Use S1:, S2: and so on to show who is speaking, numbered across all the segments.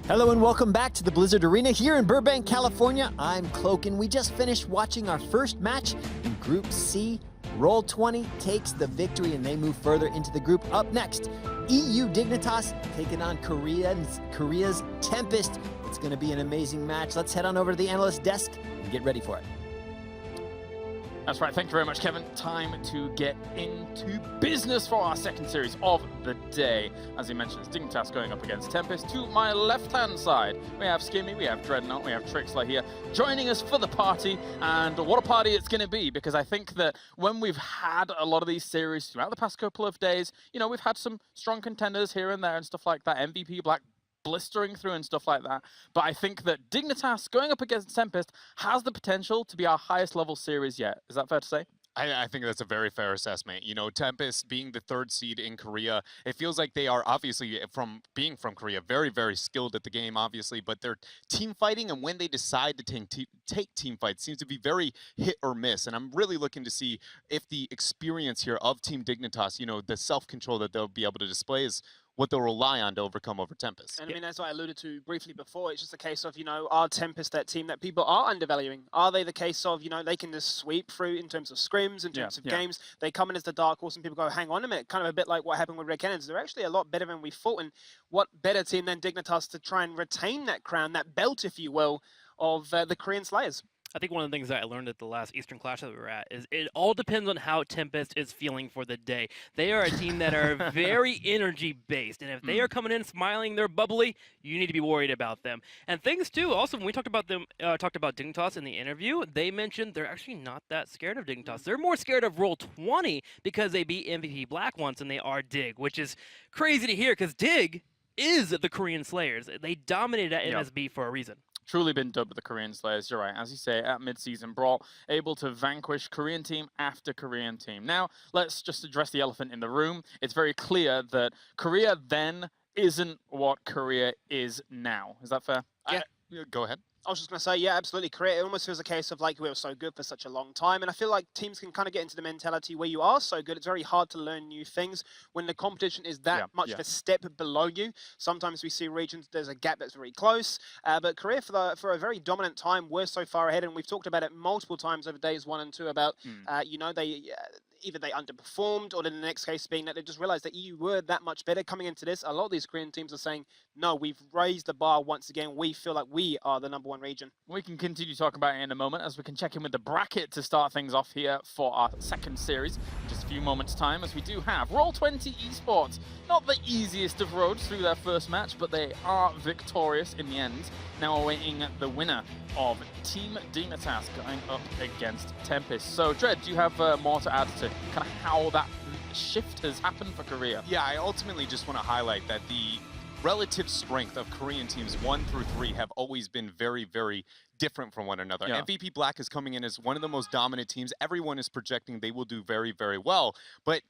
S1: Hello and welcome back to the Blizzard Arena here in Burbank, California. I'm Cloak and we just finished watching our first match in Group C. Roll20 takes the victory and they move further into the group. Up next, EU Dignitas taking on Korea's Tempest. It's going to be an amazing match. Let's head on over to the analyst desk and get ready for it.
S2: That's right, thank you very much, Kevin. Time to get into business for our second series of the day. As you mentioned, it's Dignitas going up against Tempest. To my left-hand side, we have Skimmy, we have Dreadnought, we have Trixler here, joining us for the party. And what a party it's going to be, because I think that when we've had a lot of these series throughout the past couple of days, you know, we've had some strong contenders here and there and stuff like that. MVP Black blistering through and stuff like that. But I think that Dignitas going up against Tempest has the potential to be our highest level series yet. Is that fair to say?
S3: I think that's a very fair assessment. You know, Tempest being the third seed in Korea, it feels like they are obviously, from being from Korea, very, very skilled at the game, obviously, but their team fighting and when they decide to take team fights seems to be very hit or miss. And I'm really looking to see if the experience here of Team Dignitas, you know, the self-control that they'll be able to display is what they'll rely on to overcome over Tempest.
S4: And I mean, as I alluded to briefly before, it's just a case of, you know, are Tempest that team that people are undervaluing? Are they the case of, you know, they can just sweep through in terms of scrims, in terms of games? They come in as the dark horse and people go, hang on a minute, kind of a bit like what happened with Red Cannons. They're actually a lot better than we thought. And what better team than Dignitas to try and retain that crown, that belt, if you will, of the Korean Slayers?
S5: I think one of the things that I learned at the last Eastern Clash that we were at is it all depends on how Tempest is feeling for the day. They are a team that are very energy-based, and if they are coming in smiling, they're bubbly, you need to be worried about them. And things, too, also, when we talked about them, talked about Dignitas in the interview, they mentioned they're actually not that scared of Dignitas. They're more scared of Roll20 because they beat MVP Black once than they are Dig, which is crazy to hear because Dig is the Korean Slayers. They dominated at NSB for a reason.
S2: Truly been dubbed the Korean Slayers, you're right. As you say, at mid-season brawl, able to vanquish Korean team after Korean team. Now, let's just address the elephant in the room. It's very clear that Korea then isn't what Korea is now. Is that fair?
S3: Yeah. Go ahead.
S4: I was just going to say, yeah, absolutely. Korea, it almost feels a case of like we were so good for such a long time. And I feel like teams can kind of get into the mentality where you are so good, it's very hard to learn new things when the competition is that much of a step below you. Sometimes we see regions, there's a gap that's very close. But Korea, for a very dominant time, we're so far ahead. And we've talked about it multiple times over days 1 and 2 about, you know, either they underperformed or in the next case being that they just realized that EU were that much better coming into this. A lot of these Korean teams are saying, no, we've raised the bar once again. We feel like we are the #1 region.
S2: We can continue talking about it in a moment as we can check in with the bracket to start things off here for our second series. In just a few moments' time, as we do have Roll20 Esports. Not the easiest of roads through their first match, but they are victorious in the end. Now awaiting the winner of Team Dignitas going up against Tempest. So, Dred, do you have more to add to kind of how that shift has happened for Korea?
S3: Yeah, I ultimately just want to highlight that the relative strength of Korean teams 1 through 3 have always been very, very different from one another. MVP Black is coming in as one of the most dominant teams. Everyone is projecting they will do very, very well. But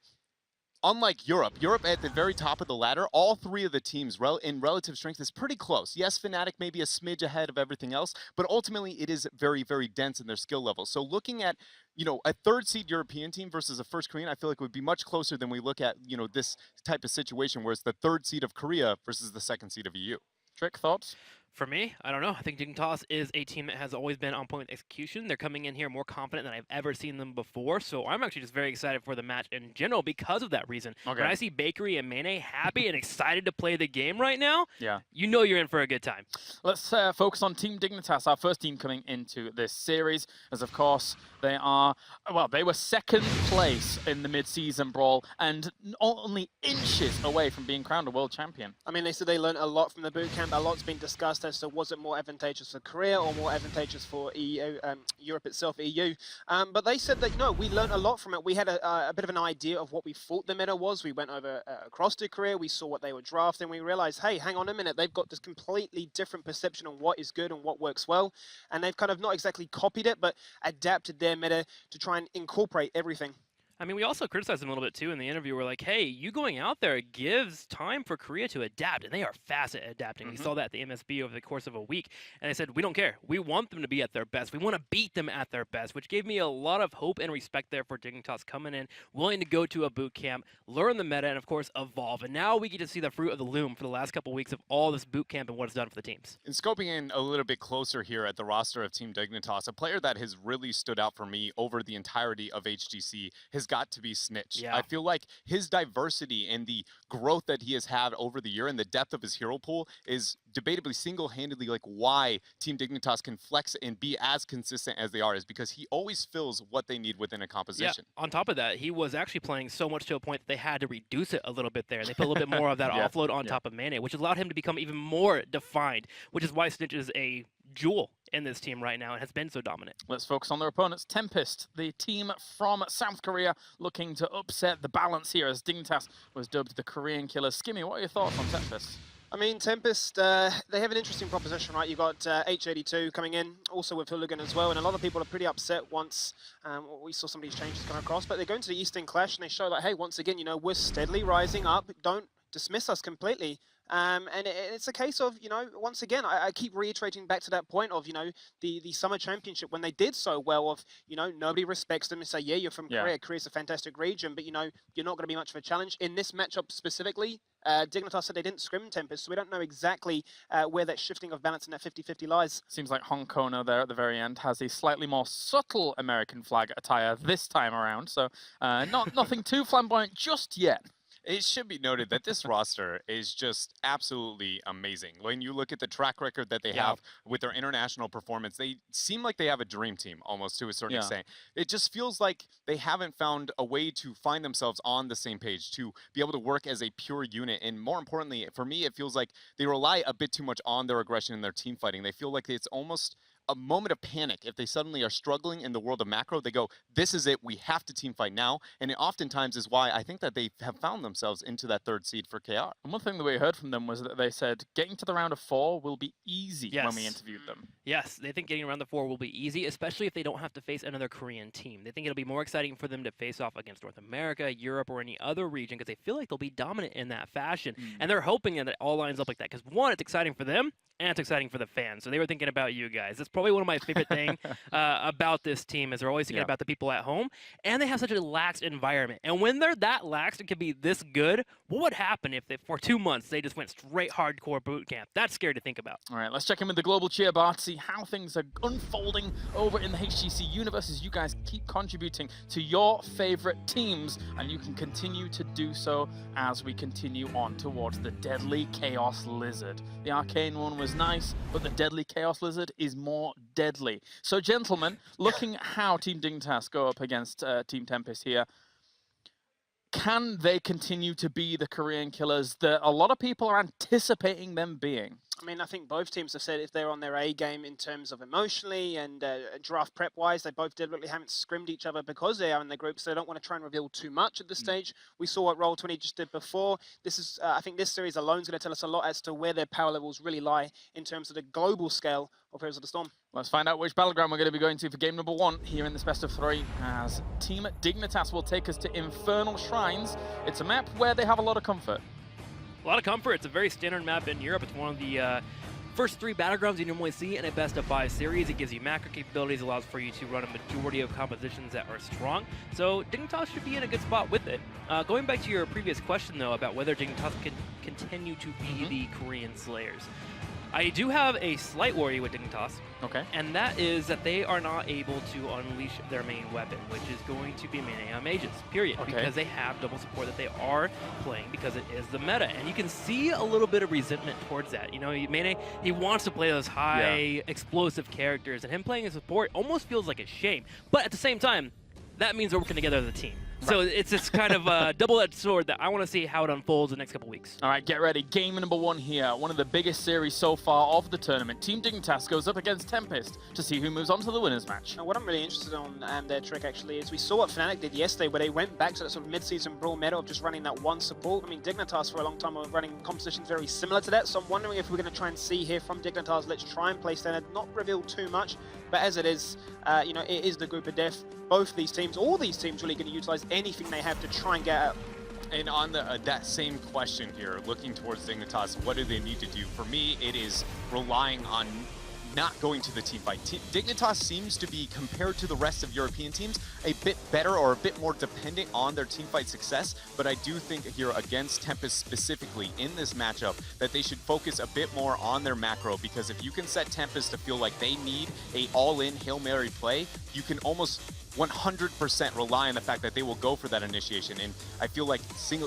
S3: unlike Europe at the very top of the ladder, all 3 of the teams in relative strength is pretty close. Yes, Fnatic may be a smidge ahead of everything else, but ultimately it is very, very dense in their skill level. So looking at, you know, a 3rd seed European team versus a 1st Korean, I feel like would be much closer than we look at, you know, this type of situation where it's the 3rd seed of Korea versus the 2nd seed of EU.
S2: Trick, thoughts?
S5: For me, I don't know. I think Dignitas is a team that has always been on point with execution. They're coming in here more confident than I've ever seen them before. So I'm actually just very excited for the match in general because of that reason.
S2: Okay.
S5: When I see Bakery and Mane happy and excited to play the game right now, you know you're in for a good time.
S2: Let's focus on Team Dignitas, our first team coming into this series, as of course they are, well, they were 2nd place in the mid-season brawl and only inches away from being crowned a world champion.
S4: I mean, they said they learned a lot from the boot camp. A lot's been discussed as to was it more advantageous for Korea or more advantageous for EU, Europe itself, EU. But they said that, no, we learned a lot from it. We had a bit of an idea of what we thought the meta was. We went over across to Korea. We saw what they were drafting. We realized, hey, hang on a minute. They've got this completely different perception on what is good and what works well. And they've kind of not exactly copied it, but adapted their meta to try and incorporate everything.
S5: I mean, we also criticized them a little bit too in the interview. We're like, hey, you going out there gives time for Korea to adapt, and they are fast at adapting. We saw that at the MSB over the course of a week, and they said, we don't care. We want them to be at their best. We want to beat them at their best, which gave me a lot of hope and respect there for Dignitas coming in, willing to go to a boot camp, learn the meta, and of course, evolve. And now we get to see the fruit of the loom for the last couple of weeks of all this boot camp and what it's done for the teams.
S3: And scoping in a little bit closer here at the roster of Team Dignitas, a player that has really stood out for me over the entirety of HGC has got to be Snitch.
S5: Yeah.
S3: I feel like his diversity and the growth that he has had over the year and the depth of his hero pool is debatably single-handedly like why Team Dignitas can flex and be as consistent as they are, is because he always fills what they need within a composition.
S5: Yeah. On top of that, he was actually playing so much to a point that they had to reduce it a little bit there. They put a little bit more of that offload on top of Mane, which allowed him to become even more defined, which is why Snitch is a jewel in this team right now and has been so dominant.
S2: Let's focus on their opponents. Tempest, the team from South Korea, looking to upset the balance here as Dignitas was dubbed the Korean killer. Skimmy, what are your thoughts on Tempest?
S4: I mean, Tempest, they have an interesting proposition, right? You've got H82 coming in, also with Hooligan as well, and a lot of people are pretty upset once we saw some of these changes come across, but they're going to the Eastern Clash and they show that, hey, once again, you know, we're steadily rising up, don't dismiss us completely. And it's a case of, you know, once again, I keep reiterating back to that point of, you know, the Summer Championship when they did so well of, you know, nobody respects them and say, yeah, you're from Korea. Korea's a fantastic region, but, you know, you're not going to be much of a challenge. In this matchup specifically, Dignitas said they didn't scrim Tempest, so we don't know exactly where that shifting of balance in that 50-50 lies.
S2: Seems like Hong Kong there at the very end has a slightly more subtle American flag attire this time around, so nothing too flamboyant just yet.
S3: It should be noted that this roster is just absolutely amazing. When you look at the track record that they have with their international performance, they seem like they have a dream team almost to a certain extent. It just feels like they haven't found a way to find themselves on the same page, to be able to work as a pure unit. And more importantly, for me, it feels like they rely a bit too much on their aggression and their team fighting. They feel like it's almost a moment of panic. If they suddenly are struggling in the world of macro, they go, this is it, we have to team fight now. And it oftentimes is why I think that they have found themselves into that third seed for KR.
S2: And one thing that we heard from them was that they said getting to the round of 4 will be easy when we interviewed them.
S5: Yes, they think getting around the 4 will be easy, especially if they don't have to face another Korean team. They think it'll be more exciting for them to face off against North America, Europe, or any other region because they feel like they'll be dominant in that fashion. And they're hoping that it all lines up like that because, one, it's exciting for them, and it's exciting for the fans. So they were thinking about you guys. That's probably one of my favorite things about this team is they're always thinking about the people at home, and they have such a lax environment. And when they're that lax, it can be this good. What would happen if they, for 2 months they just went straight hardcore boot camp? That's scary to think about.
S2: All right, let's check in with the global cheer bar to see how things are unfolding over in the HGC universe as you guys keep contributing to your favorite teams, and you can continue to do so as we continue on towards the Deadly Chaos Lizard. The Arcane one was nice, but the Deadly Chaos Lizard is more deadly. So, gentlemen, looking at how Team Dignitas go up against Team Tempest here, can they continue to be the Korean killers that a lot of people are anticipating them being?
S4: I mean, I think both teams have said if they're on their A game in terms of emotionally and draft prep-wise, they both deliberately haven't scrimmed each other because they are in the group, so they don't want to try and reveal too much at this stage. We saw what Roll20 just did before. This is, I think this series alone is going to tell us a lot as to where their power levels really lie in terms of the global scale of Heroes of the Storm.
S2: Let's find out which battleground we're going to be going to for game number 1 here in this best of 3, as Team Dignitas will take us to Infernal Shrines. It's a map where they have a lot of comfort.
S5: A lot of comfort. It's a very standard map in Europe. It's one of the first 3 battlegrounds you normally see in a best of 5 series. It gives you macro capabilities, allows for you to run a majority of compositions that are strong. So Dignitas should be in a good spot with it. Going back to your previous question, though, about whether Dignitas can continue to be the Korean Slayers. I do have a slight worry with Dignitas, and that is that they are not able to unleash their main weapon, which is going to be Mane mages, period, because they have double support that they are playing because it is the meta, and you can see a little bit of resentment towards that. You know, Mane, he wants to play those high explosive characters, and him playing a support almost feels like a shame, but at the same time, that means we're working together as a team. So it's this kind of a double-edged sword that I want to see how it unfolds in the next couple weeks.
S2: All right, get ready. Game number 1 here. One of the biggest series so far of the tournament. Team Dignitas goes up against Tempest to see who moves on to the winners match.
S4: Now, what I'm really interested on their trick, actually, is we saw what Fnatic did yesterday, where they went back to that sort of mid-season brawl meta of just running that one support. I mean, Dignitas for a long time were running compositions very similar to that, so I'm wondering if we're going to try and see here from Dignitas, let's try and play standard, not reveal too much, but as it is, you know, it is the group of death. both of these teams, all these teams really going to utilize anything they have to try and get out.
S3: And on that same question here, looking towards Dignitas, what do they need to do? For me, it is relying on not going to the team fight. Dignitas seems to be, compared to the rest of European teams, a bit better or a bit more dependent on their team fight success, but I do think here against Tempest specifically in this matchup that they should focus a bit more on their macro, because if you can set Tempest to feel like they need a all-in Hail Mary play, you can almost 100% rely on the fact that they will go for that initiation, and I feel like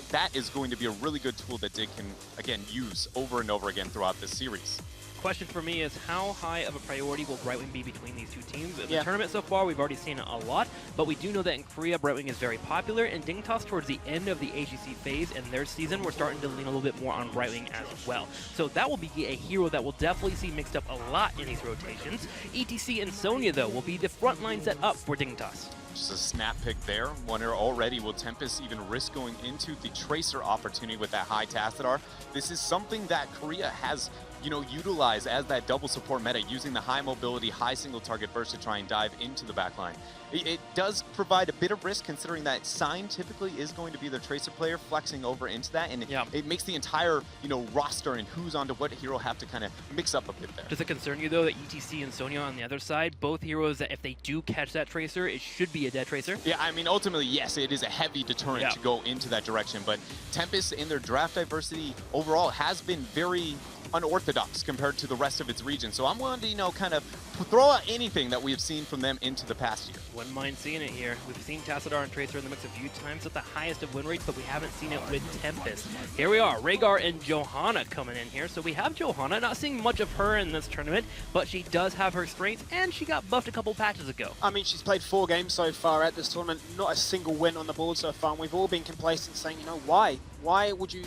S3: that is going to be a really good tool that Dig can, again, use over and over again throughout this series.
S5: Question for me is, how high of a priority will Brightwing be between these two teams? In the tournament so far, we've already seen it a lot, but we do know that in Korea, Brightwing is very popular, and Dignitas towards the end of the HGC phase in their season, we're starting to lean a little bit more on Brightwing as well. So that will be a hero that we'll definitely see mixed up a lot in these rotations. ETC and Sonya, though, will be the front line set up for Dignitas.
S3: Just a snap pick there. Wonder already, will Tempest even risk going into the Tracer opportunity with that high Tassadar? This is something that Korea has, you know, utilized as that double support meta, using the high mobility, high single target burst to try and dive into the backline. It does provide a bit of risk, considering that Sign typically is going to be the Tracer player flexing over into that, and it makes the entire, you know, roster and who's onto what hero have to kind of mix up a bit there.
S5: Does it concern you, though, that ETC and Sonya on the other side, both heroes that if they do catch that Tracer, it should be a dead Tracer?
S3: Yeah, I mean, ultimately, yes, it is a heavy deterrent to go into that direction, but Tempest in their draft diversity overall has been very unorthodox compared to the rest of its region. So I'm willing to, you know, kind of throw out anything that we have seen from them into the past year.
S5: Wouldn't mind seeing it here. We've seen Tassadar and Tracer in the mix a few times at the highest of win rates, but we haven't seen it with Tempest. Here we are, Rhaegar and Johanna coming in here. So we have Johanna, not seeing much of her in this tournament, but she does have her strengths, and she got buffed a couple patches ago.
S4: I mean, she's played 4 games so far at this tournament, not a single win on the board so far, and we've all been complacent saying, you know, why? Why would you,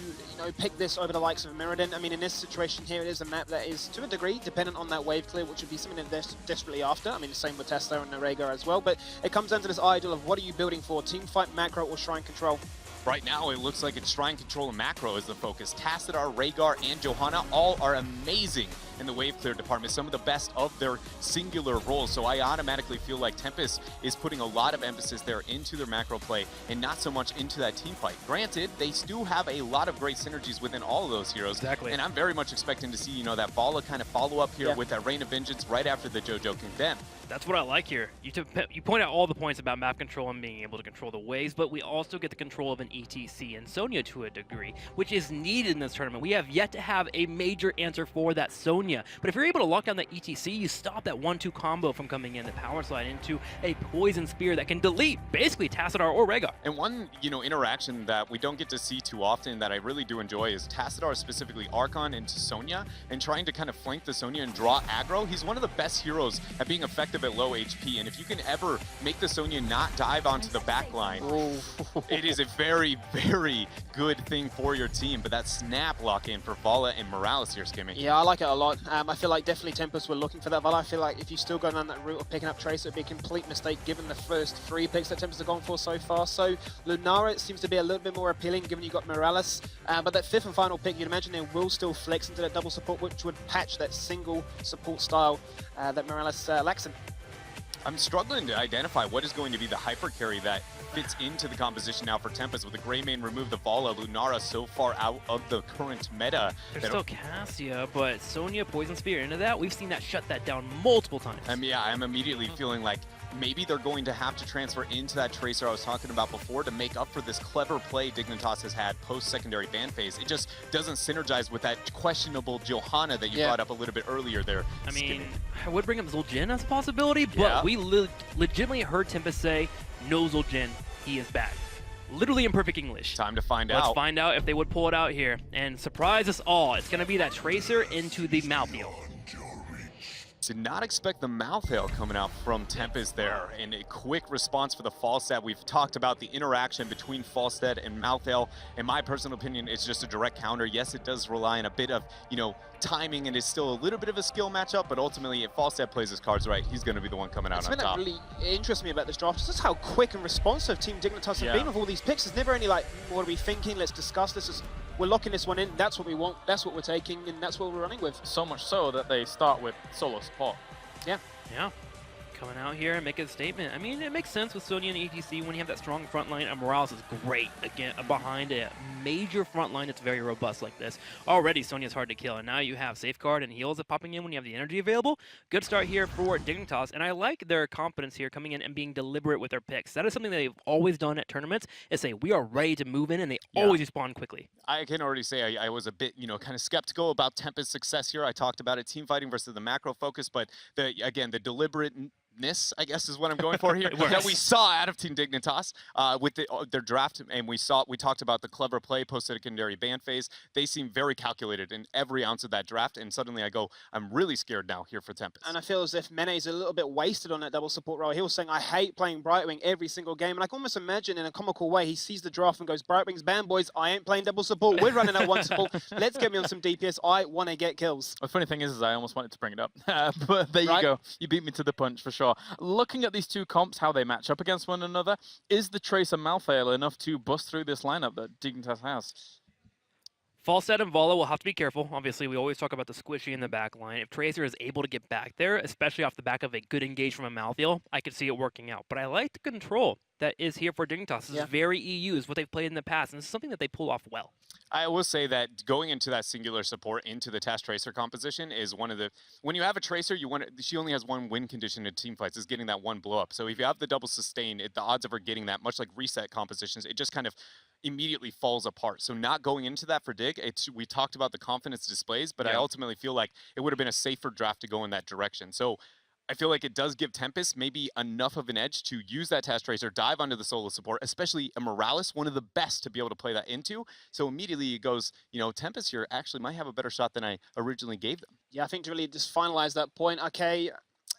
S4: pick this over the likes of Mirrodin? I mean, in this situation here, it is a map that is, to a degree, dependent on that wave clear, which would be something that they're desperately after. I mean, the same with Tesla and Rhaegar as well, but it comes down to this idol of what are you building for, team fight, macro, or shrine control?
S3: Right now, it looks like it's Shrine Control and Macro is the focus. Tassadar, Rhaegar, and Johanna all are amazing in the wave clear department, some of the best of their singular roles. So I automatically feel like Tempest is putting a lot of emphasis there into their macro play and not so much into that team fight. Granted, they still have a lot of great synergies within all of those heroes.
S5: Exactly.
S3: And I'm very much expecting to see, that Vala kind of follow up here with that Reign of Vengeance right after the JoJo Condemn.
S5: That's what I like here. You point out all the points about map control and being able to control the waves, but we also get the control of an ETC and Sonya to a degree, which is needed in this tournament. We have yet to have a major answer for that Sonya. But if you're able to lock down that ETC, you stop that 1-2 combo from coming in, the power slide into a poison spear that can delete basically Tassadar or Rhaegar.
S3: And one, interaction that we don't get to see too often that I really do enjoy is Tassadar, specifically Archon into Sonya, and trying to kind of flank the Sonya and draw aggro. He's one of the best heroes at being effective at low HP, and if you can ever make the Sonya not dive onto the back line, it is a very, very good thing for your team. But that snap lock-in for Vala and Morales here, Skimmy.
S4: Yeah, I like it a lot. I feel like definitely Tempest were looking for that Vala. I feel like if you still go down that route of picking up Tracer, it would be a complete mistake given the first 3 picks that Tempest have gone for so far. So Lunara seems to be a little bit more appealing given you got Morales. But that 5th and final pick, you'd imagine they will still flex into that double support, which would patch that single support style that Morales lacks in.
S3: I'm struggling to identify what is going to be the hyper carry that fits into the composition now for Tempest. With the Greymane remove the Vala, Lunara so far out of the current meta.
S5: There's still Cassia, but Sonya Poison Spear into that, we've seen that shut that down multiple times.
S3: I'm immediately feeling like maybe they're going to have to transfer into that Tracer I was talking about before to make up for this clever play Dignitas has had post-secondary ban phase. It just doesn't synergize with that questionable Johanna that you brought up a little bit earlier there.
S5: I mean, I would bring up Zul'jin as a possibility, but we legitimately heard Tempest say, no Zul'jin, he is back. Literally in perfect English.
S3: Time to find out.
S5: Let's find out if they would pull it out here. And surprise us all, it's going to be that Tracer into the Malthael.
S3: Did not expect the Malthael coming out from Tempest there. And a quick response for the Falstad. We've talked about the interaction between Falstad and Malthael. In my personal opinion, it's just a direct counter. Yes, it does rely on a bit of, timing, and it's still a little bit of a skill matchup, but ultimately, if Falstad plays his cards right, he's going to be the one coming out on top.
S4: Something that really interests me about this draft is just how quick and responsive Team Dignitas have been with all these picks. It's never any like, what are we thinking? Let's discuss this. We're locking this one in. That's what we want. That's what we're taking, and that's what we're running with.
S2: So much so that they start with solo support.
S5: Yeah. coming out here and making a statement. I mean, it makes sense with Sonya and ETC when you have that strong front line. Morales is great again behind a major front line that's very robust like this. Already, Sonya's hard to kill, and now you have Safeguard and heals popping in when you have the energy available. Good start here for Dignitas, and I like their confidence here coming in and being deliberate with their picks. That is something that they've always done at tournaments, is say, we are ready to move in, and they always respond quickly.
S3: I can already say I was a bit, kind of skeptical about Tempest's success here. I talked about it, team fighting versus the macro focus, but again, the deliberateness, I guess, is what I'm going for here, that we saw out of Team Dignitas with their draft, and we talked about the clever play post-secondary ban phase. They seem very calculated in every ounce of that draft, and suddenly I go, I'm really scared now here for Tempest.
S4: And I feel as if Mene's a little bit wasted on that double support role. He was saying, I hate playing Brightwing every single game, and I can almost imagine in a comical way, he sees the draft and goes, Brightwing's banned, boys, I ain't playing double support. We're running at one support. Let's get me on some DPS. I want to get kills.
S2: The funny thing is I almost wanted to bring it up, but there you go. You beat me to the punch for sure. Looking at these two comps, how they match up against one another, is the Tracer Malthael enough to bust through this lineup that Dignitas has?
S5: Falstad and Vala will have to be careful. Obviously, we always talk about the squishy in the back line. If Tracer is able to get back there, especially off the back of a good engage from a Malthael, I could see it working out. But I like the control that is here for Dignitas. This is very EU, is what they've played in the past, and this is something that they pull off well.
S3: I will say that going into that singular support into the Task Tracer composition is one of the... When you have a Tracer, she only has one win condition in team fights, is getting that one blow up. So if you have the double sustain, the odds of her getting that, much like reset compositions, it just kind of immediately falls apart. So not going into that for Dig, we talked about the confidence displays, but I ultimately feel like it would have been a safer draft to go in that direction. So I feel like it does give Tempest maybe enough of an edge to use that Task Tracer, dive onto the solo support, especially a Morales, one of the best to be able to play that into. So immediately it goes, Tempest here actually might have a better shot than I originally gave them.
S4: Yeah, I think to really just finalize that point, okay,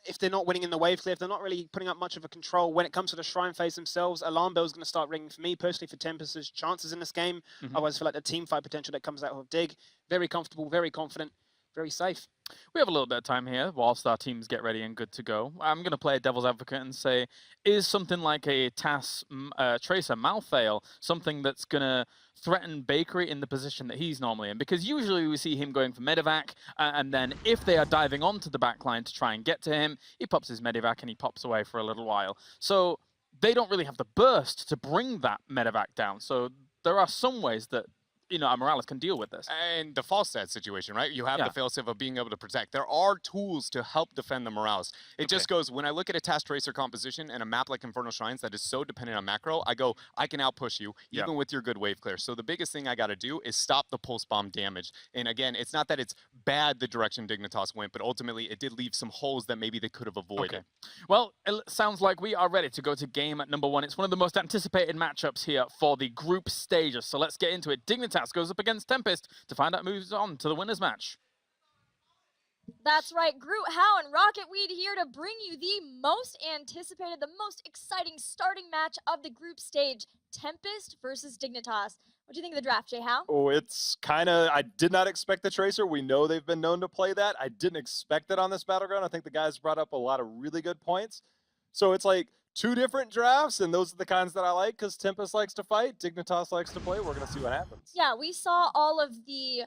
S4: if they're not winning in the wave clear, if they're not really putting up much of a control when it comes to the Shrine phase themselves, alarm bells going to start ringing for me personally for Tempest's chances in this game. I always feel like the team fight potential that comes out of Dig, very comfortable, very confident, very safe.
S2: We have a little bit of time here whilst our teams get ready and good to go. I'm going to play a devil's advocate and say, is something like a Tracer Malthael something that's going to threaten Bakery in the position that he's normally in? Because usually we see him going for Medivac, and then if they are diving onto the backline to try and get to him, he pops his Medivac and he pops away for a little while. So they don't really have the burst to bring that Medivac down. So there are some ways that Morales can deal with this.
S3: And the Falstad situation, right? You have the failsafe of being able to protect. There are tools to help defend the Morales. It just goes, when I look at a Task Tracer composition and a map like Infernal Shrines that is so dependent on macro, I go, I can outpush you, even with your good wave clear. So the biggest thing I got to do is stop the pulse bomb damage. And again, it's not that it's bad the direction Dignitas went, but ultimately it did leave some holes that maybe they could have avoided.
S2: Okay. Well, it sounds like we are ready to go to game number 1. It's one of the most anticipated matchups here for the group stages. So let's get into it. Dignitas goes up against Tempest to find out moves on to the winners match.
S6: That's right, Groot, How, and Rocketweed here to bring you the most anticipated, the most exciting starting match of the group stage, Tempest versus Dignitas. What do you think of the draft, Jay How?
S7: Oh, it's kind of, I did not expect the Tracer. We know they've been known to play that. I didn't expect it on this Battleground. I think the guys brought up a lot of really good points. So it's like 2 different drafts, and those are the kinds that I like because Tempest likes to fight, Dignitas likes to play. We're going to see what happens.
S6: Yeah, we saw all of the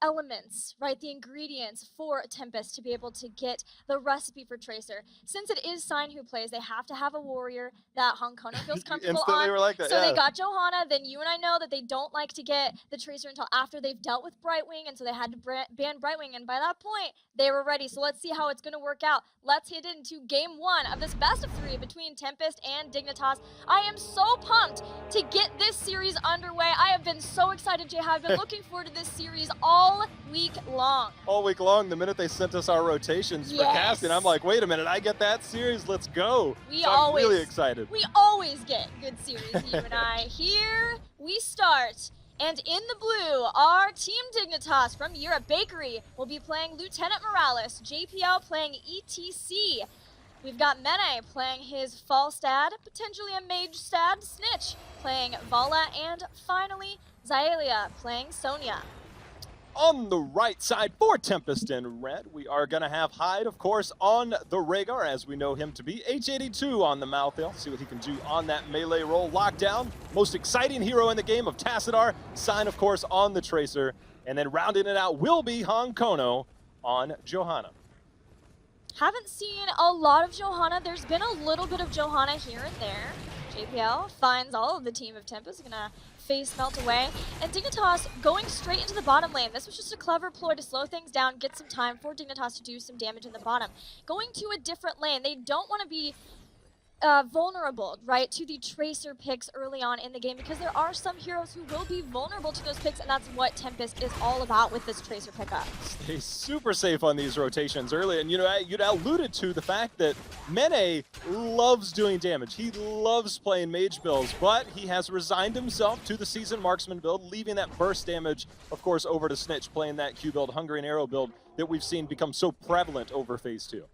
S6: elements, right, the ingredients for Tempest to be able to get the recipe for Tracer. Since it is Sign who plays, they have to have a warrior that Honkono feels comfortable
S7: Instantly
S6: on.
S7: we're like that,
S6: so they got Johanna, then you and I know that they don't like to get the Tracer until after they've dealt with Brightwing, and so they had to ban Brightwing, and by that point, they were ready. So let's see how it's going to work out. Let's hit into game 1 of this best of 3 between Tempest and Dignitas. I am so pumped to get this series underway. I have been so excited, Jay. I've been looking forward to this series all week long.
S7: All week long, the minute they sent us our rotations for casting, I'm like, wait a minute, I get that series, let's go. I'm really excited.
S6: We always get good series, you and I. Here we start. And in the blue, our Team Dignitas from Europe, Bakery, will be playing Lieutenant Morales, JPL playing ETC. We've got Mene playing his Falstad, potentially a Mage Stad, Snitch playing Vala, and finally, Xaylia playing Sonya.
S7: On the right side for Tempest in red, we are going to have Hyde, of course, on the Rhaegar, as we know him to be. H82 on the Malthael. See what he can do on that melee roll. Lockdown, most exciting hero in the game of Tassadar. Sign, of course, on the Tracer. And then rounding it out will be Honkono on Johanna.
S6: Haven't seen a lot of Johanna. There's been a little bit of Johanna here and there. JPL finds all of the team of Tempest, gonna face melt away. And Dignitas going straight into the bottom lane. This was just a clever ploy to slow things down, get some time for Dignitas to do some damage in the bottom. Going to a different lane. They don't want to be vulnerable, right, to the Tracer picks early on in the game, because there are some heroes who will be vulnerable to those picks, and that's what Tempest is all about with this Tracer pickup.
S7: Stay super safe on these rotations early, and you know, you'd alluded to the fact that Mene loves doing damage. He loves playing mage builds, but he has resigned himself to the seasoned marksman build, leaving that burst damage, of course, over to Snitch, playing that Q build, Hungering Arrow build that we've seen become so prevalent over Phase 2.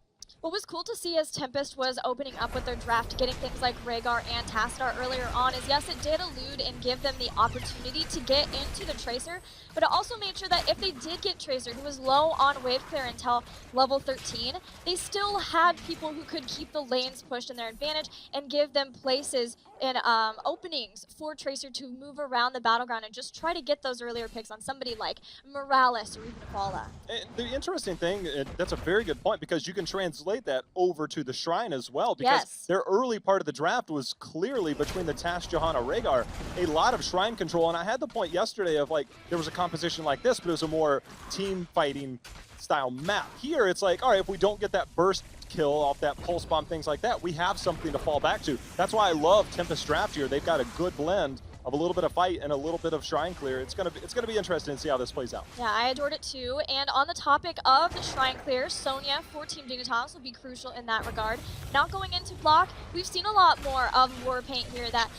S6: What was cool to see as Tempest was opening up with their draft, getting things like Rhaegar and Tassadar earlier on, is yes, it did allude and give them the opportunity to get into the Tracer, but it also made sure that if they did get Tracer, who was low on wave clear until level 13, they still had people who could keep the lanes pushed in their advantage and give them places and openings for Tracer to move around the battleground and just try to get those earlier picks on somebody like Morales or even Fala.
S7: And the interesting thing, that's a very good point, because you can translate that over to the Shrine as well, because their early part of the draft was clearly between the Tash, Johanna, Rhaegar, a lot of Shrine control. And I had the point yesterday of, like, there was a composition like this, but it was a more team fighting style map. Here, it's like, all right, if we don't get that burst kill off that pulse bomb, things like that, we have something to fall back to. That's why I love Tempest draft here. They've got a good blend of a little bit of fight and a little bit of Shrine clear. It's gonna be interesting to see how this plays out.
S6: Yeah, I adored it too. And on the topic of the Shrine clear, Sonya for Team Dignitas will be crucial in that regard. Now going into block, we've seen a lot more of Warpaint here, that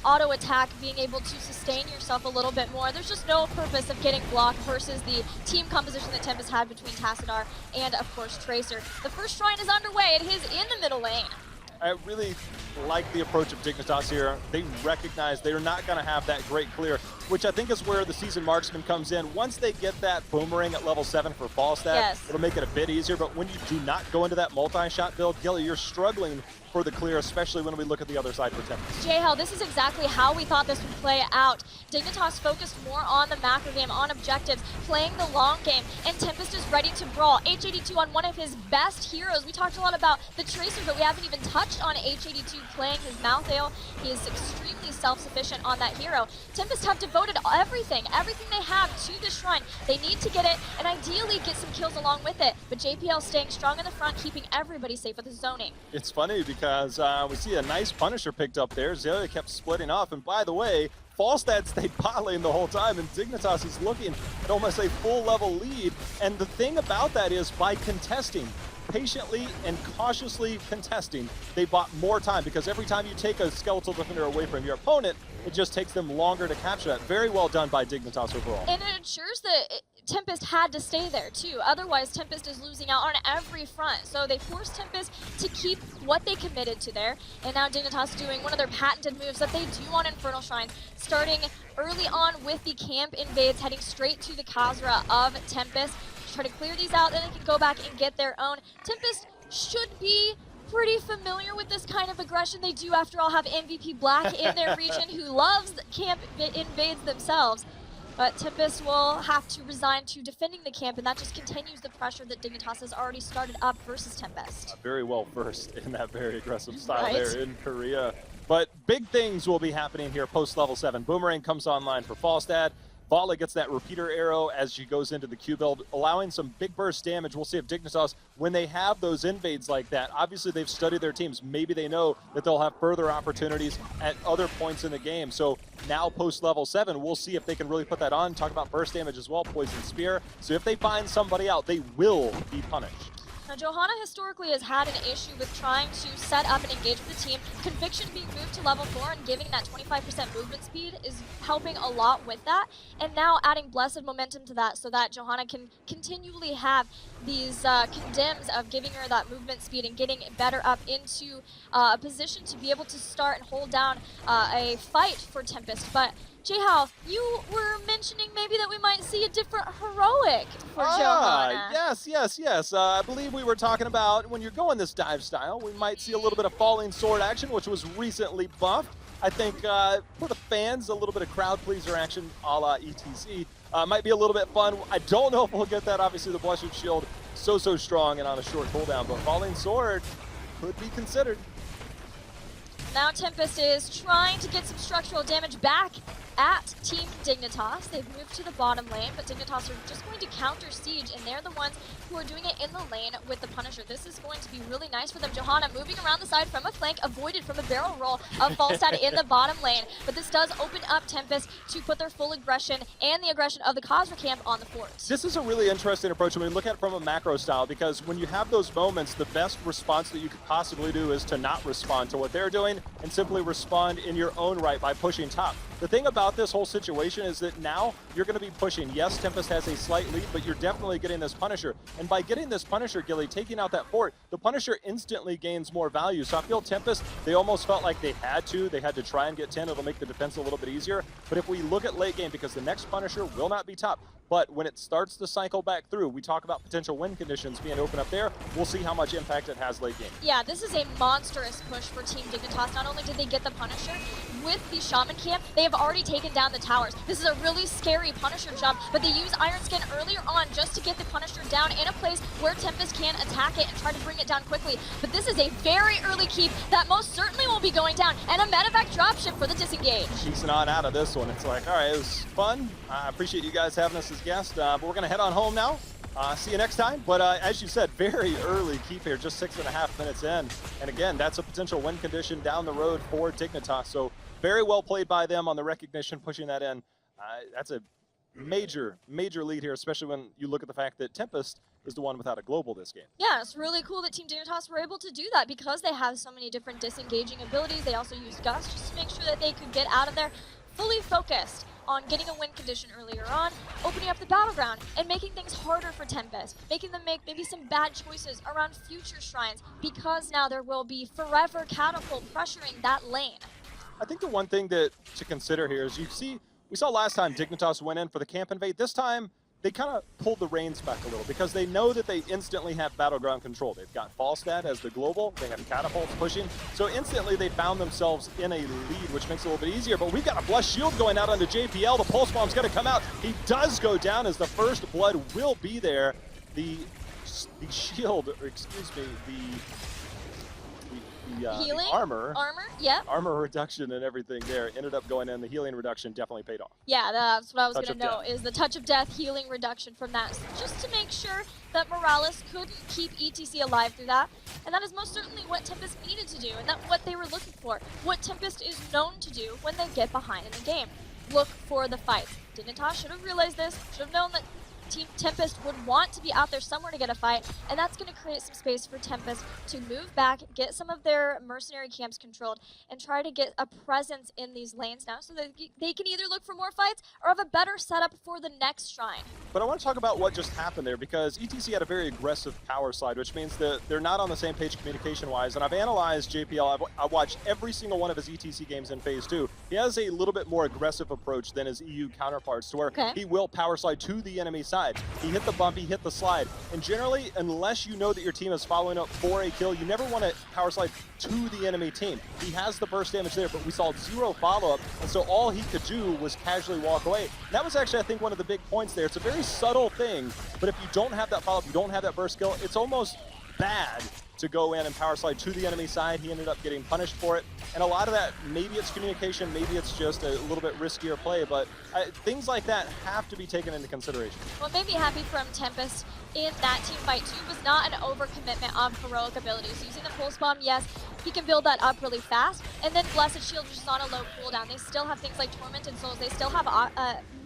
S6: auto attack, being able to sustain yourself a little bit more. There's just no purpose of getting blocked versus the team composition that Tempest had between Tassadar and, of course, Tracer. The first Shrine is underway. It is in the middle lane.
S7: I really like the approach of Dignitas here. They recognize they're not going to have that great clear, which I think is where the seasoned marksman comes in. Once they get that boomerang at level 7 for Falstad, it'll make it a bit easier. But when you do not go into that multi-shot build, Gilly, you're struggling for the clear, especially when we look at the other side for Tempest.
S6: J-Hell, this is exactly how we thought this would play out. Dignitas focused more on the macro game, on objectives, playing the long game, and Tempest is ready to brawl. H82 on one of his best heroes. We talked a lot about the Tracer, but we haven't even touched on H82 playing his mouth ale. He is extremely self-sufficient on that hero. Tempest have devoted everything they have to the Shrine. They need to get it and ideally get some kills along with it, but JPL staying strong in the front, keeping everybody safe with his zoning.
S7: It's funny because we see a nice Punisher picked up there. Zelia kept splitting off, and by the way, Falstad stayed bot lane the whole time, and Dignitas is looking at almost a full level lead. And the thing about that is, by contesting, patiently and cautiously contesting, they bought more time, because every time you take a skeletal defender away from your opponent, it just takes them longer to capture that. Very well done by Dignitas overall.
S6: And it ensures that Tempest had to stay there too. Otherwise, Tempest is losing out on every front. So they forced Tempest to keep what they committed to there. And now Dignitas doing one of their patented moves that they do on Infernal Shrine, starting early on with the camp invades, heading straight to the Khazra of Tempest. Try to clear these out, then they can go back and get their own. Tempest should be pretty familiar with this kind of aggression. They do, after all, have MVP Black in their region, who loves camp invades themselves. But Tempest will have to resign to defending the camp, and that just continues the pressure that Dignitas has already started up versus Tempest.
S7: Very well versed in that very aggressive style there in Korea. But big things will be happening here post level 7. Boomerang comes online for Falstad. Vala gets that repeater arrow as she goes into the Q build, allowing some big burst damage. We'll see if Dignitas, when they have those invades like that, obviously they've studied their teams. Maybe they know that they'll have further opportunities at other points in the game. So now post level 7, we'll see if they can really put that on. Talk about burst damage as well, Poison Spear. So if they find somebody out, they will be punished.
S6: Now, Johanna historically has had an issue with trying to set up and engage with the team. Conviction being moved to level 4 and giving that 25% movement speed is helping a lot with that. And now adding Blessed Momentum to that so that Johanna can continually have these condemns of giving her that movement speed and getting better up into a position to be able to start and hold down a fight for Tempest. But J-How, you were mentioning maybe that we might see a different heroic for Johanna.
S7: Yes. I believe we were talking about when you're going this dive style, we might see a little bit of falling sword action, which was recently buffed. I think for the fans, a little bit of crowd pleaser action a la ETC might be a little bit fun. I don't know if we'll get that. Obviously, the Blessed Shield so strong and on a short cooldown, but Falling Sword could be considered.
S6: Now Tempest is trying to get some structural damage back at Team Dignitas. They've moved to the bottom lane, but Dignitas are just going to counter siege, and they're the ones who are doing it in the lane with the Punisher. This is going to be really nice for them. Johanna moving around the side from a flank, avoided from a barrel roll of Falstad in the bottom lane, but this does open up Tempest to put their full aggression and the aggression of the Khazra camp on the fort.
S7: This is a really interesting approach when we look at it from a macro style, because when you have those moments, the best response that you could possibly do is to not respond to what they're doing and simply respond in your own right by pushing top. The thing about this whole situation is that now you're going to be pushing. Yes, Tempest has a slight lead, but you're definitely getting this Punisher. And by getting this Punisher, Gilly, taking out that fort, the Punisher instantly gains more value. So I feel Tempest, they almost felt like they had to try and get 10. It'll make the defense a little bit easier. But if we look at late game, because the next Punisher will not be top, but when it starts to cycle back through, we talk about potential win conditions being open up there. We'll see how much impact it has late game.
S6: Yeah, this is a monstrous push for Team Dignitas. Not only did they get the Punisher, with the Shaman camp, they have already taken down the towers. This is a really scary Punisher jump, but they use Iron Skin earlier on just to get the Punisher down in a place where Tempest can attack it and try to bring it down quickly. But this is a very early keep that most certainly will be going down, and a medevac dropship for the disengage.
S7: Easing on out of this one. It's like, all right, it was fun. I appreciate you guys having us as guests, but we're going to head on home now. See you next time. But as you said, very early keep here, just 6.5 minutes in. And again, that's a potential win condition down the road for Dignitas. So very well played by them on the recognition, pushing that in. That's a major lead here, especially when you look at the fact that Tempest is the one without a global this game.
S6: Yeah, it's really cool that Team Dignitas were able to do that because they have so many different disengaging abilities. They also used Gust just to make sure that they could get out of there fully focused on getting a win condition earlier on, opening up the battleground, and making things harder for Tempest, making them make maybe some bad choices around future shrines, because now there will be forever Catapult pressuring that lane.
S7: I think the one thing to consider here is we saw last time Dignitas went in for the camp invade. This time, they kind of pulled the reins back a little because they know that they instantly have battleground control. They've got Falstad as the global, they have catapults pushing, so instantly they found themselves in a lead, which makes it a little bit easier. But we've got a Blessed Shield going out onto JPL. The Pulse Bomb's going to come out. He does go down as the first blood will be there. The shield, or excuse me, the armor, yeah. Armor reduction and everything there ended up going in. The healing reduction definitely paid off.
S6: Yeah, that's what I was going to know, is the Touch of Death healing reduction from that, just to make sure that Morales couldn't keep ETC alive through that. And that is most certainly what Tempest needed to do, and that's what they were looking for. What Tempest is known to do when they get behind in the game. Look for the fights. Dignitas should have realized this, should have known that Team Tempest would want to be out there somewhere to get a fight, and that's going to create some space for Tempest to move back, get some of their mercenary camps controlled, and try to get a presence in these lanes now so that they can either look for more fights or have a better setup for the next shrine.
S7: But I want to talk about what just happened there, because ETC had a very aggressive power slide, which means that they're not on the same page communication-wise, and I've analyzed JPL. I've watched every single one of his ETC games in Phase 2. He has a little bit more aggressive approach than his EU counterparts, to where he will power slide to the enemy side. He hit the bump, he hit the slide. And generally, unless you know that your team is following up for a kill, you never want to power slide to the enemy team. He has the burst damage there, but we saw 0 follow-up, and so all he could do was casually walk away. That was actually, I think, one of the big points there. It's a very subtle thing, but if you don't have that follow-up, you don't have that burst kill, it's almost bad to go in and power slide to the enemy side. He ended up getting punished for it. And a lot of that, maybe it's communication, maybe it's just a little bit riskier play, but things like that have to be taken into consideration.
S6: What made me happy from Tempest in that team fight too was not an overcommitment of heroic abilities. Using the Pulse Bomb, yes, he can build that up really fast, and then Blessed Shield, which is on a low cooldown. They still have things like Tormented Souls. They still have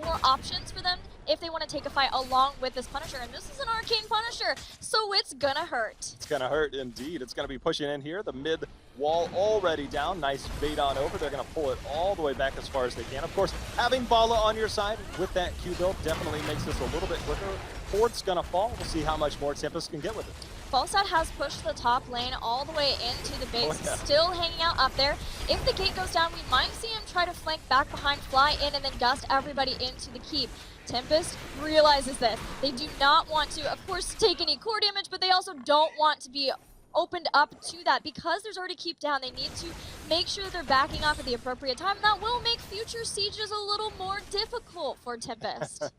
S6: more options for them if they want to take a fight along with this Punisher, and this is an Arcane Punisher, so it's gonna hurt.
S7: It's gonna hurt indeed. It's gonna be pushing in here. The mid wall already down. Nice bait on over. They're gonna pull it all the way back as far as they can. Of course, having Bala on your side with that Q build definitely makes this a little bit quicker. Fort's gonna fall. We'll see how much more Tempest can get with it.
S6: Falstad has pushed the top lane all the way into the base, still hanging out up there. If the gate goes down, we might see him try to flank back behind, fly in, and then gust everybody into the keep. Tempest realizes this. They do not want to, of course, take any core damage, but they also don't want to be opened up to that. Because there's already keep down, they need to make sure that they're backing off at the appropriate time. And that will make future sieges a little more difficult for Tempest.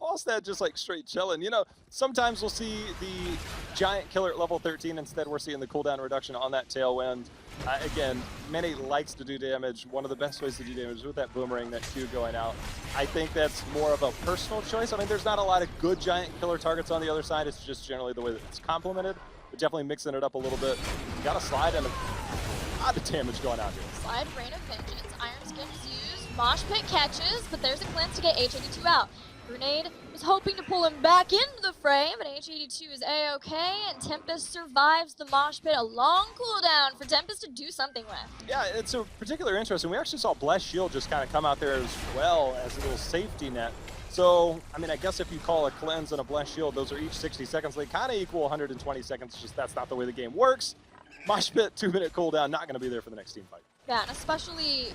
S7: Falstad just like straight chilling. You know, sometimes we'll see the giant killer at level 13. Instead, we're seeing the cooldown reduction on that tailwind. Again, Many likes to do damage. One of the best ways to do damage is with that boomerang, that Q going out. I think that's more of a personal choice. I mean, there's not a lot of good giant killer targets on the other side. It's just generally the way that it's complemented. But definitely mixing it up a little bit. Got a slide and a lot of damage going out here.
S6: Slide, Rain of Vengeance, Iron Skin is used, Mosh Pit catches, but there's a cleanse to get H82 out. Grenade was hoping to pull him back into the fray, but H82 is A-okay, and Tempest survives the Mosh Pit. A long cooldown for Tempest to do something with.
S7: Yeah, it's a particular interesting. We actually saw Blessed Shield just kind of come out there as well as a little safety net. So, I mean, I guess if you call a cleanse and a Blessed Shield, those are each 60 seconds. They kind of equal 120 seconds, just that's not the way the game works. Mosh Pit, 2-minute cooldown, not going to be there for the next team fight.
S6: Yeah, and especially,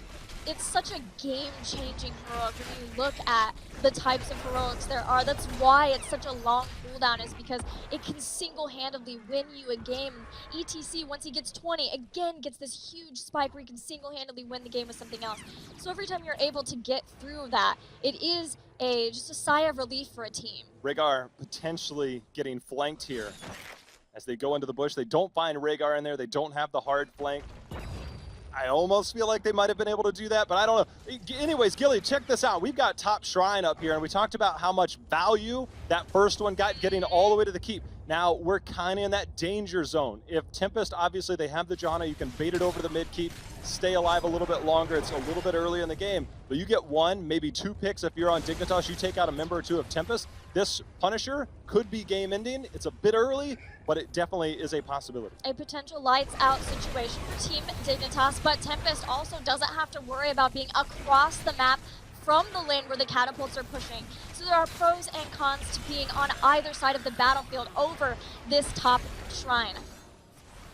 S6: it's such a game-changing heroic when you look at the types of heroics there are. That's why it's such a long cooldown, is because it can single-handedly win you a game. ETC, once he gets 20, again gets this huge spike where he can single-handedly win the game with something else. So every time you're able to get through that, it is just a sigh of relief for a team.
S7: Rhaegar potentially getting flanked here. As they go into the bush, they don't find Rhaegar in there. They don't have the hard flank. I almost feel like they might have been able to do that, but I don't know. Anyways, Gilly, check this out. We've got top shrine up here, and we talked about how much value that first one got getting all the way to the keep. Now, we're kind of in that danger zone. If Tempest, obviously, they have the Janna, you can bait it over to the mid keep, stay alive a little bit longer. It's a little bit early in the game, but you get one, maybe two picks. If you're on Dignitas, you take out a member or two of Tempest. This Punisher could be game ending. It's a bit early, but it definitely is a possibility.
S6: A potential lights out situation for Team Dignitas, but Tempest also doesn't have to worry about being across the map from the lane where the catapults are pushing. So there are pros and cons to being on either side of the battlefield over this top shrine.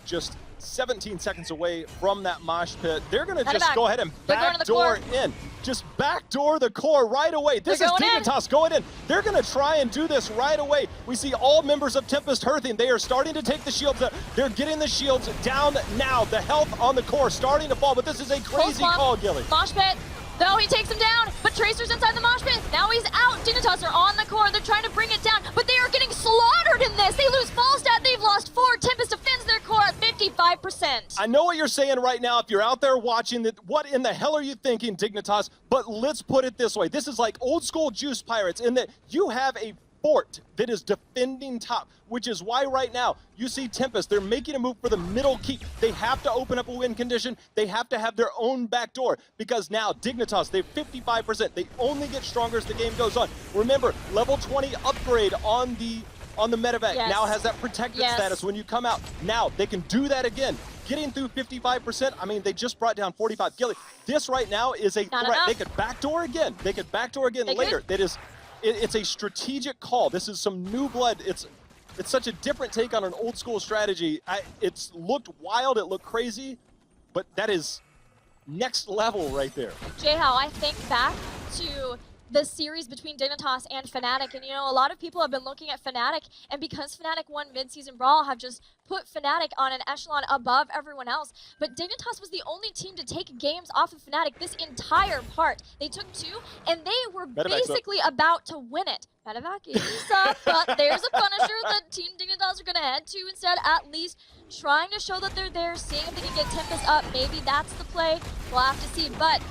S7: Just 17 seconds away from that mosh pit. They're going to just
S6: back.
S7: go ahead and backdoor in. Just backdoor the core right away. This is Dignitas going in. They're going to try and do this right away. We see all members of Tempest hearthing. They are starting to take the shields up. They're getting the shields down now. The health on the core starting to fall, but this is a crazy call, Gilly.
S6: Mosh pit. Though he takes him down, but Tracer's inside the mosh pit. Now he's out. Dignitas are on the core. They're trying to bring it down, but they are getting slaughtered in this. They lose Falstad. They've lost 4. Tempest defends their core at 55%.
S7: I know what you're saying right now. If you're out there watching that, what in the hell are you thinking, Dignitas? But let's put it this way. This is like old school Juice Pirates in that you have a fort that is defending top, which is why right now you see Tempest, they're making a move for the middle keep. They have to open up a win condition. They have to have their own back door, because now Dignitas, they have 55%. They only get stronger as the game goes on. Remember, level 20 upgrade on the medevac now has that protected status when you come out. Now they can do that again. Getting through 55%, I mean, they just brought down 45. Gilly, this right now is a threat. They could backdoor again. They could backdoor again later. That is, it's a strategic call. This is some new blood. It's such a different take on an old school strategy. It's looked wild, it looked crazy, but that is next level right there.
S6: J-How, I think back to the series between Dignitas and Fnatic, and you know, a lot of people have been looking at Fnatic, and because Fnatic won mid-season brawl, have just put Fnatic on an echelon above everyone else. But Dignitas was the only team to take games off of Fnatic this entire part. They took 2, and they were basically about to win it. Medevac is up, but there's a Punisher that Team Dignitas are going to head to instead, at least trying to show that they're there, seeing if they can get Tempest up. Maybe that's the play. We'll have to see, but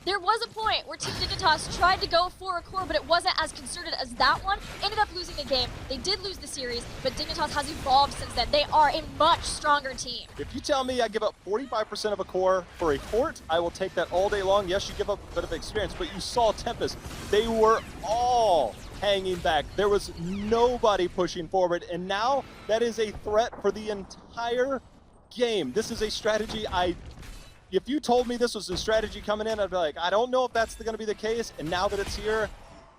S6: there was a point where Team Dignitas tried to go for a core, but it wasn't as concerted as that one. Ended up losing the game. They did lose the series, but Dignitas has evolved since then. They are a much stronger team.
S7: If you tell me I give up 45% of a core for a fort, I will take that all day long. Yes, you give up a bit of experience, but you saw Tempest. They were all hanging back. There was nobody pushing forward, and now that is a threat for the entire game. This is a strategy if you told me this was a strategy coming in, I'd be like, I don't know if that's going to be the case. And now that it's here,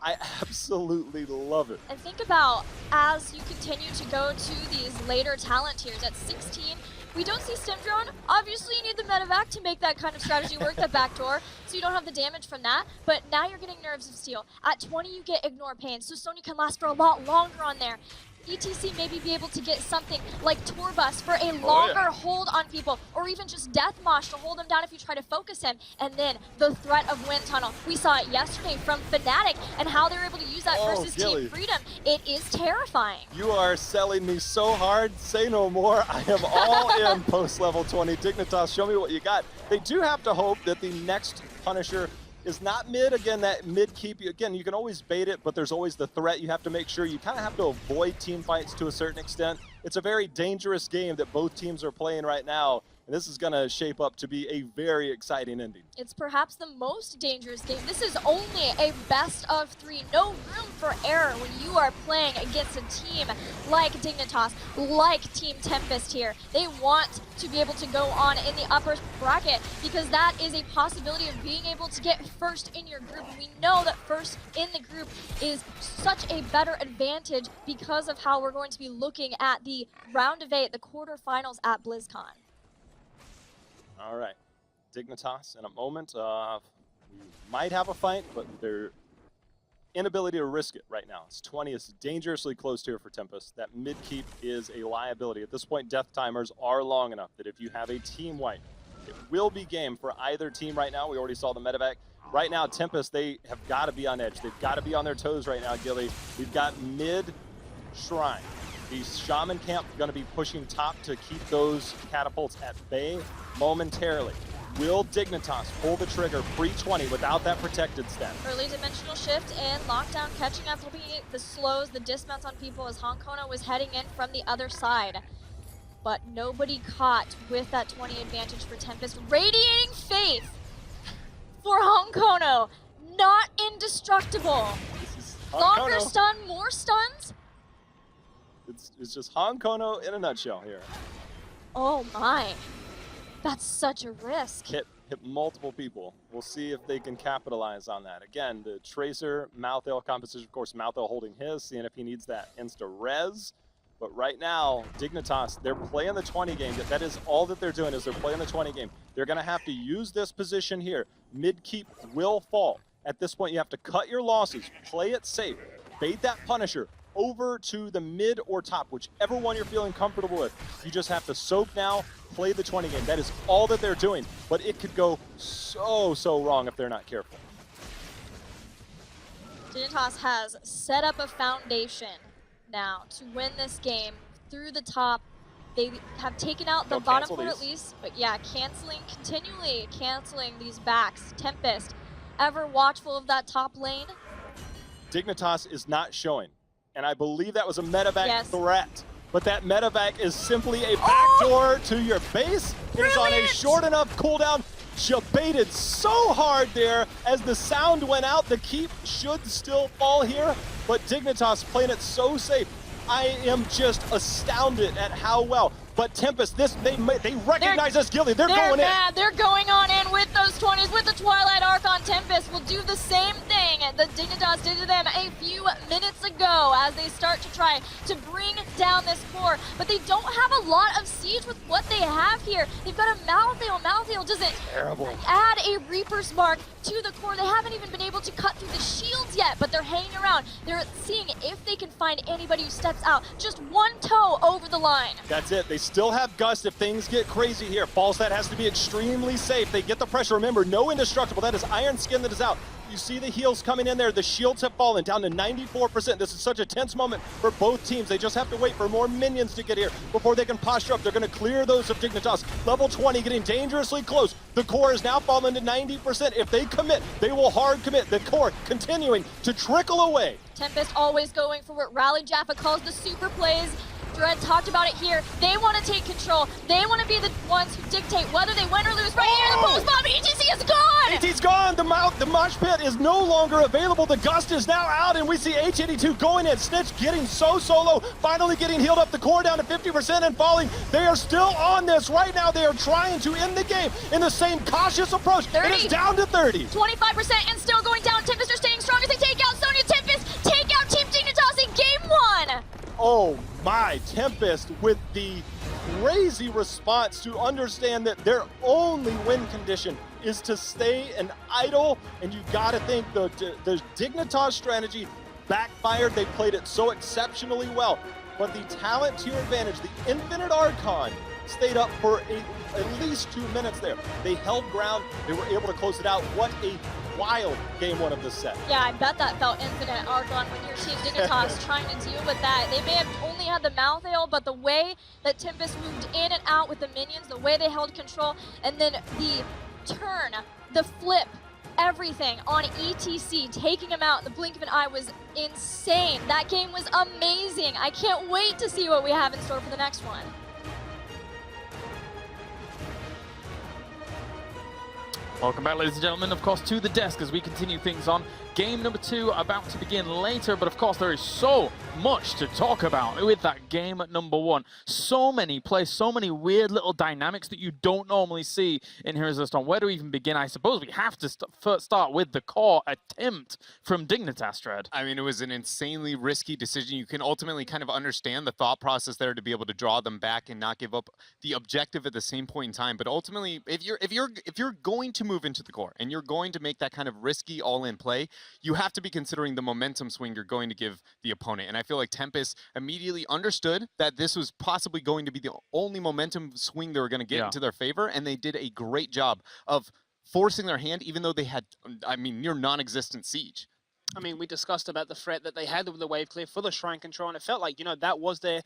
S7: I absolutely love it.
S6: And think about, as you continue to go to these later talent tiers at 16, we don't see Stim Drone. Obviously, you need the medevac to make that kind of strategy work, the backdoor, so you don't have the damage from that. But now you're getting Nerves of Steel. At 20, you get Ignore Pain, so Sonya can last for a lot longer on there. ETC maybe be able to get something like Torbus for a longer hold on people, or even just Death Mosh to hold him down if you try to focus him, and then the threat of Wind Tunnel. We saw it yesterday from Fnatic and how they were able to use that versus Team Freedom. It is terrifying.
S7: You are selling me so hard. Say no more. I am all in post level 20. Dignitas, show me what you got. They do have to hope that the next Punisher is not mid. Again, that mid keep, again, you can always bait it, but there's always the threat. You have to make sure you kind of have to avoid team fights to a certain extent. It's a very dangerous game that both teams are playing right now. And this is going to shape up to be a very exciting ending.
S6: It's perhaps the most dangerous game. This is only a best of 3. No room for error when you are playing against a team like Dignitas, like Team Tempest here. They want to be able to go on in the upper bracket because that is a possibility of being able to get first in your group. And we know that first in the group is such a better advantage because of how we're going to be looking at the round of 8, the quarterfinals at BlizzCon.
S7: All right, Dignitas in a moment. We might have a fight, but their inability to risk it right now. It's 20. It's dangerously close here for Tempest. That mid keep is a liability. At this point, death timers are long enough that if you have a team wipe, it will be game for either team right now. We already saw the medevac. Right now, Tempest, they have got to be on edge. They've got to be on their toes right now, Gilly. We've got mid Shrine. The Shaman camp going to be pushing top to keep those catapults at bay momentarily. Will Dignitas pull the trigger pre-20 without that protected step?
S6: Early dimensional shift and lockdown catching up, looking at the slows, the dismounts on people as Honkono was heading in from the other side. But nobody caught with that 20 advantage for Tempest. Radiating faith for Honkono. Not indestructible. Longer stun, more stuns.
S7: It's just Honkono in a nutshell here.
S6: Oh my. That's such a risk.
S7: Hit multiple people. We'll see if they can capitalize on that. Again, the Tracer, Malthael composition, of course, Malthael holding his, seeing if he needs that insta-res. But right now, Dignitas, they're playing the 20 game. That is all that they're doing is they're playing the 20 game. They're going to have to use this position here. Mid-keep will fall. At this point, you have to cut your losses, play it safe, bait that Punisher over to the mid or top, whichever one you're feeling comfortable with. You just have to soak now, play the 20 game. That is all that they're doing, but it could go so wrong if they're not careful.
S6: Dignitas has set up a foundation now to win this game through the top. They have taken out the bottom four at least, but yeah, continually canceling these backs. Tempest, ever watchful of that top lane?
S7: Dignitas is not showing. And I believe that was a medevac threat. But that medevac is simply a backdoor to your base. It is on a short enough cooldown. She baited so hard there as the sound went out. The keep should still fall here, but Dignitas playing it so safe. I am just astounded at how well. But Tempest, they recognize us, Gilly. They're going
S6: mad.
S7: in.
S6: They're going on in with those 20s, with the Twilight Archon. Tempest will do the same thing that Dignitas did to them a few minutes ago as they start to try to bring down this core. But they don't have a lot of siege with what they have here. They've got a Malthael. Malthael doesn't add a Reaper's Mark to the core. They haven't even been able to cut through the shields yet, but they're hanging around. They're seeing if they can find anybody who steps out. Just one toe over the line.
S7: That's it. They still have Gust if things get crazy here. Falstad has to be extremely safe. They get the pressure. Remember, no indestructible. That is Iron Skin that is out. You see the heals coming in there. The shields have fallen down to 94%. This is such a tense moment for both teams. They just have to wait for more minions to get here before they can posture up. They're going to clear those of Dignitas. Level 20 getting dangerously close. The core is now fallen to 90%. If they commit, they will hard commit. The core continuing to trickle away.
S6: Tempest always going for what Rally Jaffa calls the super plays. Dread talked about it here. They want to take control. They want to be the ones who dictate whether they win or lose. Right here, the post bomb. ETC is gone.
S7: ETC's gone. The mosh pit is no longer available. The Gust is now out, and we see H82 going in. Snitch getting so low. Finally getting healed up. The core down to 50% and falling. They are still on this right now. They are trying to end the game in the same cautious approach.
S6: 30.
S7: It is down to 30.
S6: 25% and still going down. Tempest are staying strong as they take out Sonya. Tempest take out Team Dignitas in game 1.
S7: Oh my, Tempest with the crazy response to understand that their only win condition is to stay and idle, and you gotta think the Dignitas strategy backfired. They played it so exceptionally well. but the talent to your advantage, the Infinite Archon, stayed up for at least 2 minutes there. They held ground. They were able to close it out. What a wild game one of this set.
S6: Yeah, I bet that felt Infinite Archon when your team Dignitas trying to deal with that. They may have only had the Malthael, but the way that Tempest moved in and out with the minions, the way they held control, and then the turn, the flip, everything on ETC, taking him out in the blink of an eye was insane. That game was amazing. I can't wait to see what we have in store for the next one.
S2: Welcome back, ladies and gentlemen, of course, to the desk as we continue things on. Game number 2 about to begin later, but of course there is so much to talk about with that game at number 1. So many plays, so many weird little dynamics that you don't normally see in Heroes of the Storm. Where do we even begin? I suppose we have to first start with the core attempt from Dignitas, Dread.
S3: I mean, it was an insanely risky decision. You can ultimately kind of understand the thought process there to be able to draw them back and not give up the objective at the same point in time. But ultimately, if you're going to move into the core and you're going to make that kind of risky all-in play, you have to be considering the momentum swing you're going to give the opponent. And I feel like Tempest immediately understood that this was possibly going to be the only momentum swing they were going to get into their favor, and they did a great job of forcing their hand, even though they had, I mean, near non-existent siege.
S4: I mean, we discussed about the threat that they had with the wave clear for the shrine control, and it felt like, you know, that was their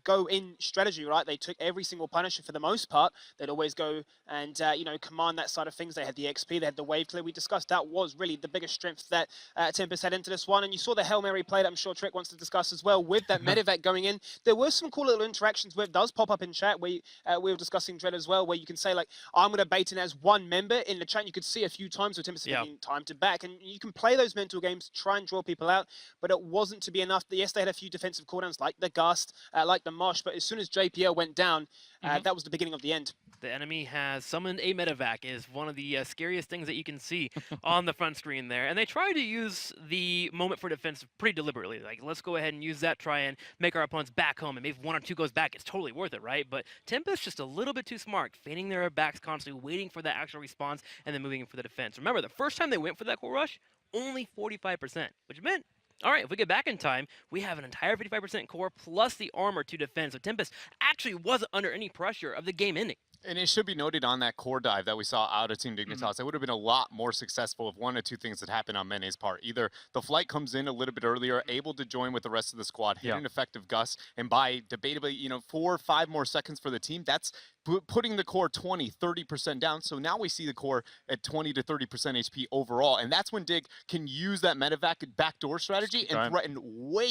S4: go-in strategy, right? They took every single Punisher for the most part. They'd always go and, you know, command that side of things. They had the XP, they had the wave clear. We discussed that was really the biggest strength that Tempest had into this one, and you saw the Hail Mary play that I'm sure Trick wants to discuss as well with that medevac going in. There were some cool little interactions where it does pop up in chat where we were discussing Dread as well, where you can say, like, I'm going to bait in as one member in the chat. You could see a few times where Tempest had time to back, and you can play those mental games, try and draw people out, but it wasn't to be enough. Yes, they had a few defensive cooldowns like the Gust, like the Mosh, but as soon as JPL went down, that was the beginning of the end.
S5: The enemy has summoned a medevac is one of the scariest things that you can see on the front screen there. And they try to use the moment for defense pretty deliberately. Like, let's go ahead and use that, try and make our opponents back home. And if 1 or 2 goes back, it's totally worth it, right? But Tempest just a little bit too smart, feigning their backs constantly, waiting for the actual response, and then moving in for the defense. Remember, the first time they went for that core rush, only 45%, which meant, all right, if we get back in time, we have an entire 55% core plus the armor to defend. So Tempest actually wasn't under any pressure of the game ending.
S3: And it should be noted on that core dive that we saw out of Team Dignitas, it would have been a lot more successful if 1 or 2 things had happened on Mene's part. Either the flight comes in a little bit earlier, able to join with the rest of the squad, hit an effective Gus, and by debatably, you know, 4 or 5 more seconds for the team, that's putting the core 20, 30% down. So now we see the core at 20 to 30% HP overall. And that's when Dig can use that medevac backdoor strategy and threaten way